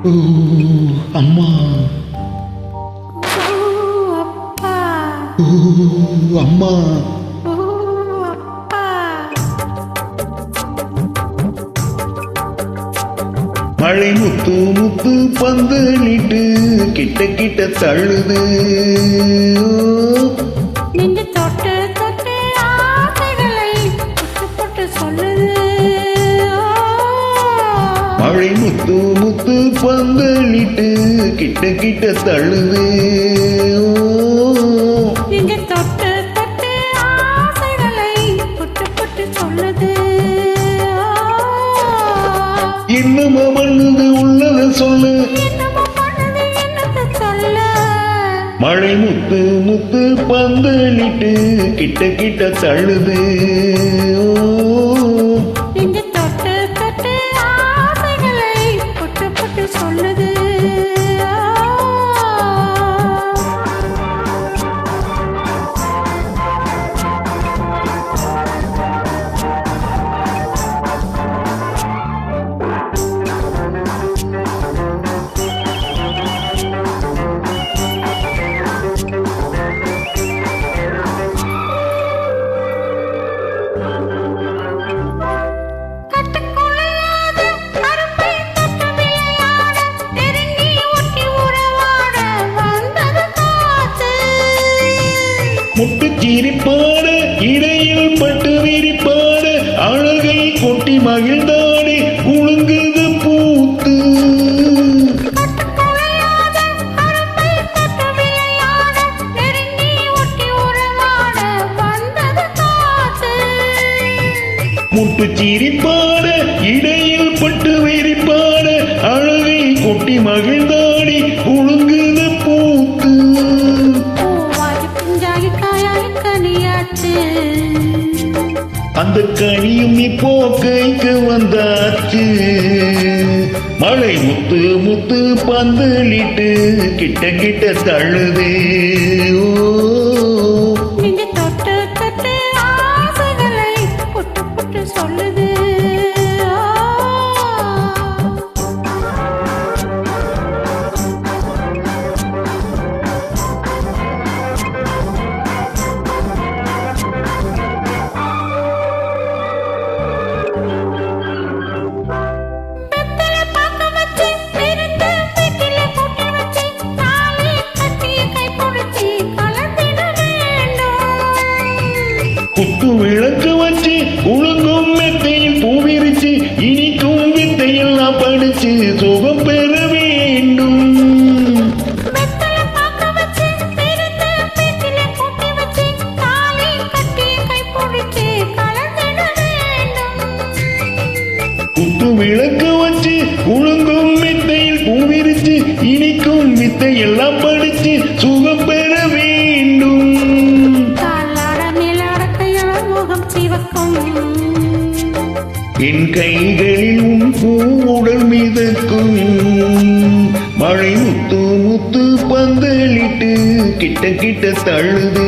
அம்மா அம்மா மழை முத்து முத்து பந்து நீட்டு கிட்ட கிட்ட தள்ளுது தொட்டு தொட்டு ஆசைகளை போட்டு சொல்லுது மழை முத்து முத்து பந்து நீட்டு கிட்ட கிட்ட தள்ளுது தொட்டு தொட்டு ஆசைகளை போட்டு சொல்லுது இன்னும் பண்ணுது உள்ளத சொல்லு மழை முத்து முத்து பந்தலிட்டு கிட்ட கிட்ட தள்ளுது தொட்டு தொட்டு ஆசைகளை போட்டு சொல்லுது முட்டு சிரிப்பாட இடையில் பட்டு விரிப்பாட அழகை கொட்டி மகிழ்ந்தாடி குழுங்குது பூத்து முட்டு சிரிப்பாட இடையில் பட்டு விரிப்பாட அழகை கொட்டி மகிழ்ந்தாடி குழுங்குது பூத்து அந்த கனியும் இப்போ கைக்கு வந்தாச்சு மழை முத்து முத்து பந்தலிட்டு கிட்ட கிட்ட தள்ளுதே தொட்டு தொட்டு ஆசைகளை போட்டு சொல்லுது குத்து விளக்கு வச்சு உழுங்கும் மெத்தையில் பூவிரிச்சு இனிக்கும் வித்தையெல்லாம் படிச்சு சுகம் பெற வேண்டும் குத்து விளக்கு வச்சு உழுங்கும் மெத்தையில் பூவிரிச்சு இனிக்கும் வித்தையெல்லாம் படிச்சு சுகம் பெற வேண்டும் என் கைகளில் உன் பூவுடல் மிதக்கும் மழை முத்து முத்து பந்தலிட்டு கிட்ட கிட்ட தள்ளுது